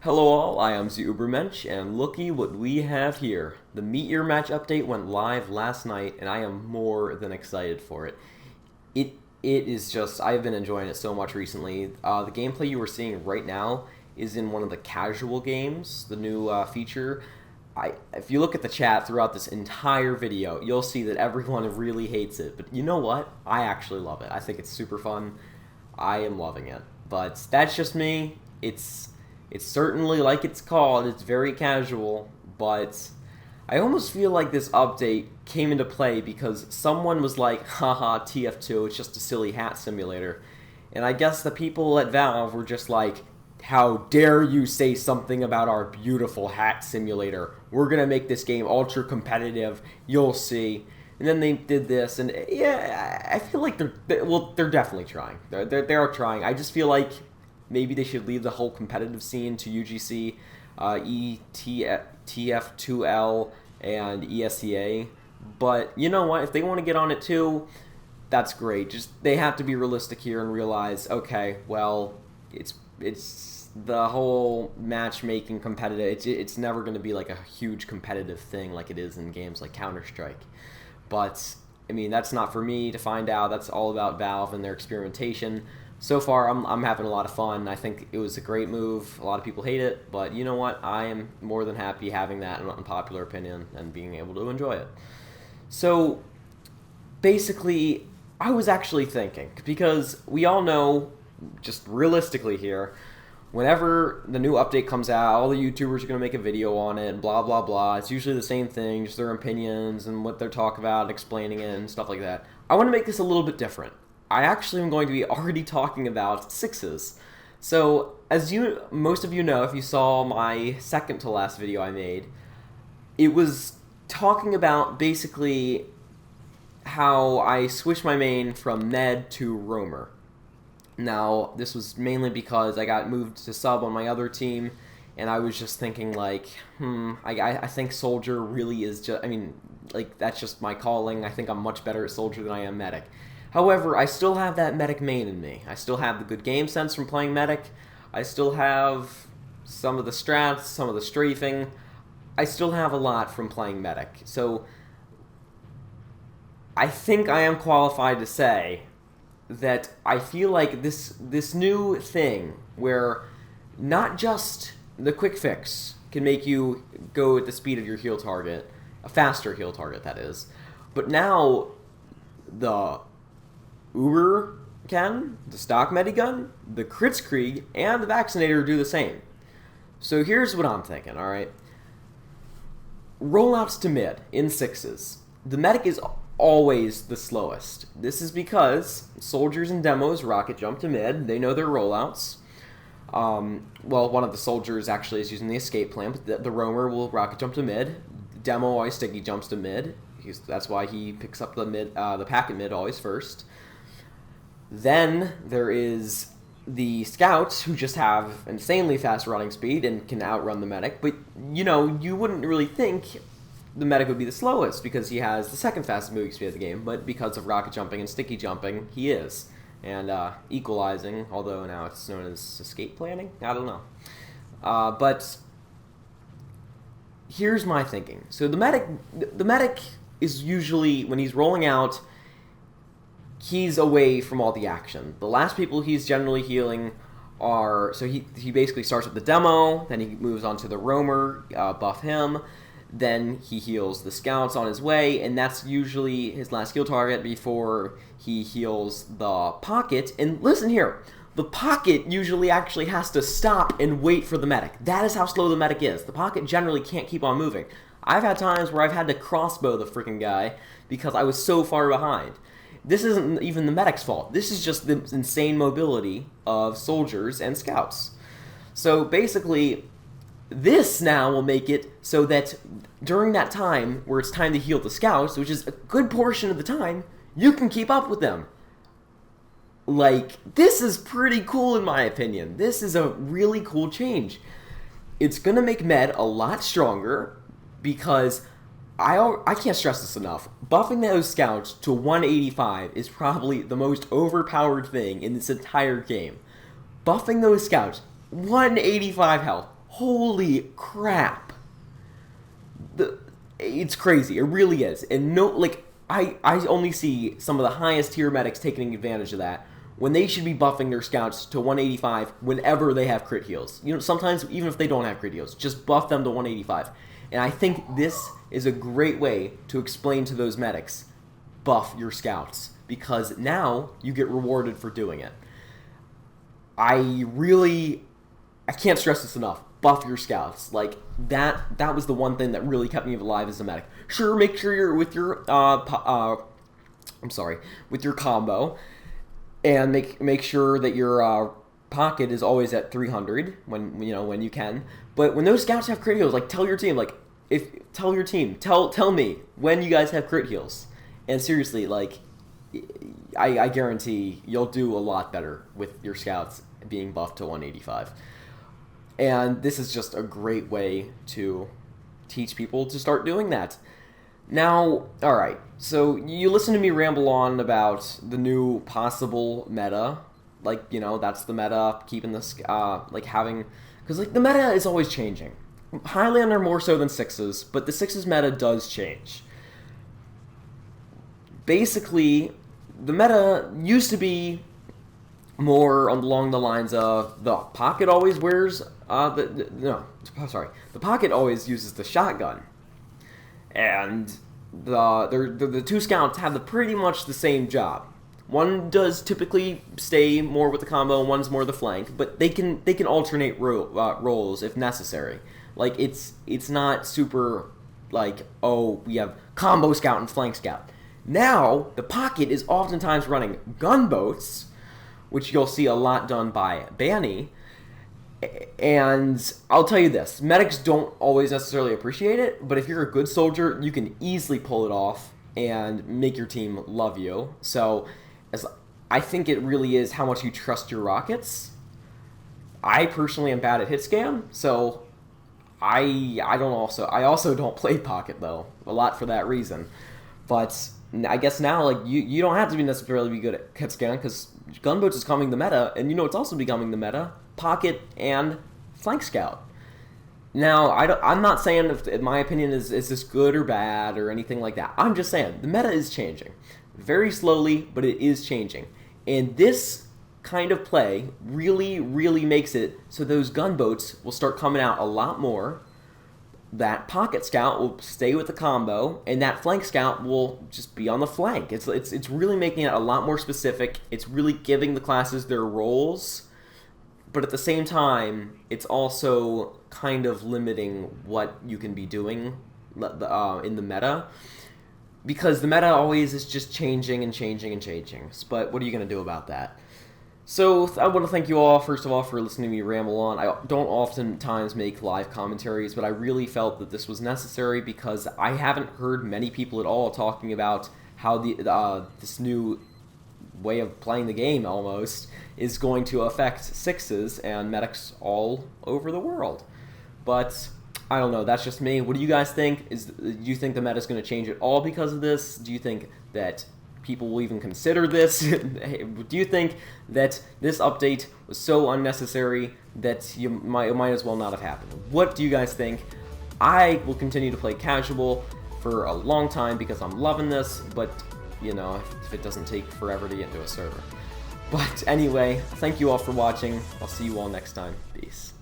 Hello all, I am Ubermensch, and looky what we have here. The Meteor Match update went live last night, and I am more than excited for it. It is just, I've been enjoying it so much recently. The gameplay you are seeing right now is in one of the casual games, the new feature. If you look at the chat throughout this entire video, you'll see that everyone really hates it. But you know what? I actually love it. I think it's super fun. I am loving it. But that's just me. It's certainly, like it's called, it's very casual, but I almost feel like this update came into play because someone was like, haha, TF2, it's just a silly hat simulator. And I guess the people at Valve were just like, how dare you say something about our beautiful hat simulator? We're gonna make this game ultra competitive, you'll see. And then they did this, and yeah, I feel like they're definitely trying. They're trying. I just feel like maybe they should leave the whole competitive scene to UGC, TF2L, and ESEA. But you know what? If they want to get on it too, that's great. Just they have to be realistic here and realize, okay, well, it's the whole matchmaking competitive. It's never going to be like a huge competitive thing like it is in games like Counter-Strike. But I mean, that's not for me to find out. That's all about Valve and their experimentation. So far, I'm having a lot of fun. I think it was a great move. A lot of people hate it, but you know what? I am more than happy having that unpopular opinion and being able to enjoy it. So, basically, I was actually thinking, because we all know, just realistically here, whenever the new update comes out, all the YouTubers are going to make a video on it, and blah, blah, blah. It's usually the same thing, just their opinions and what they're talking about, explaining it, and stuff like that. I want to make this a little bit different. I actually am going to be already talking about sixes. So, as most of you know, if you saw my second to last video I made, it was talking about basically how I switched my main from Med to Roamer. Now, this was mainly because I got moved to sub on my other team, and I was just thinking like, I think Soldier really is just, I mean, like, that's just my calling. I think I'm much better at Soldier than I am Medic. However, I still have that Medic main in me. I still have the good game sense from playing Medic. I still have some of the strats, some of the strafing. I still have a lot from playing Medic. So, I think I am qualified to say that I feel like this new thing where not just the quick fix can make you go at the speed of your heal target, a faster heal target that is, but now the Uber can, the stock Medigun, the Kritzkrieg, and the Vaccinator do the same. So here's what I'm thinking, alright? Rollouts to mid in sixes. The Medic is always the slowest. This is because soldiers and demos rocket jump to mid. They know their rollouts. Well, one of the soldiers actually is using the escape plan, but the roamer will rocket jump to mid. Demo always sticky jumps to mid. That's why he picks up the packet mid always first. Then there is the scouts who just have insanely fast running speed and can outrun the medic, but you know, you wouldn't really think the medic would be the slowest because he has the second fastest moving speed of the game, but because of rocket jumping and sticky jumping, he is. And equalizing, although now it's known as escape planning, I don't know. But here's my thinking. So the medic is usually, when he's rolling out, he's away from all the action. The last people he's generally healing are, so he basically starts with the demo, then he moves on to the roamer, buff him, then he heals the scouts on his way, and that's usually his last heal target before he heals the pocket. And listen here, the pocket usually actually has to stop and wait for the medic. That is how slow the medic is. The pocket generally can't keep on moving. I've had times where I've had to crossbow the freaking guy because I was so far behind. This isn't even the medic's fault. This is just the insane mobility of soldiers and scouts. So basically, this now will make it so that during that time where it's time to heal the scouts, which is a good portion of the time, you can keep up with them. Like, this is pretty cool in my opinion. This is a really cool change. It's going to make Med a lot stronger because I can't stress this enough. Buffing those scouts to 185 is probably the most overpowered thing in this entire game. Buffing those scouts, 185 health. Holy crap. It's crazy. It really is. And no, like, I only see some of the highest tier medics taking advantage of that when they should be buffing their scouts to 185 whenever they have crit heals. You know, sometimes even if they don't have crit heals, just buff them to 185. And I think this is a great way to explain to those medics, buff your scouts, because now you get rewarded for doing it. I can't stress this enough. Buff your scouts. Like, that was the one thing that really kept me alive as a medic. Sure, make sure you're with your with your combo, and make sure that your pocket is always at 300 when you can. But when those scouts have crit heals, like, tell your team tell me when you guys have crit heals. And seriously, like, I guarantee you'll do a lot better with your scouts being buffed to 185. And this is just a great way to teach people to start doing that. Now, alright, so you listen to me ramble on about the new possible meta. Like, you know, that's the meta, keeping this, because, like, the meta is always changing. Highlander more so than Sixes, but the Sixes meta does change. Basically, the meta used to be more along the lines of the pocket always wears the pocket always uses the shotgun, and the two scouts have pretty much the same job. One does typically stay more with the combo, and one's more the flank, but they can alternate roles if necessary. Like, it's not super like, oh, we have combo scout and flank scout. Now the pocket is oftentimes running gunboats, which you'll see a lot done by Banny. And I'll tell you this, medics don't always necessarily appreciate it, but if you're a good soldier, you can easily pull it off and make your team love you. So I think it really is how much you trust your rockets. I personally am bad at hit scan, so I also don't play pocket, though, a lot for that reason. But I guess now, like, you don't have to necessarily be good at hit scan, because gunboats is coming the meta, and you know what's also becoming the meta? Pocket and flank scout. Now, I'm not saying if my opinion is this good or bad or anything like that. I'm just saying the meta is changing. Very slowly, but it is changing. And this kind of play really, really makes it so those gunboats will start coming out a lot more. That pocket scout will stay with the combo, and that flank scout will just be on the flank. It's really making it a lot more specific. It's really giving the classes their roles, but at the same time, it's also kind of limiting what you can be doing in the meta, because the meta always is just changing and changing and changing. But what are you going to do about that? So I want to thank you all, first of all, for listening to me ramble on. I don't oftentimes make live commentaries, but I really felt that this was necessary because I haven't heard many people at all talking about how this new way of playing the game, almost, is going to affect Sixes and medics all over the world. But I don't know, that's just me. What do you guys think? Do you think the meta is going to change at all because of this? Do you think that people will even consider this? Do you think that this update was so unnecessary that it might as well not have happened? What do you guys think? I will continue to play casual for a long time because I'm loving this, but, you know, if it doesn't take forever to get into a server. But anyway, thank you all for watching. I'll see you all next time. Peace.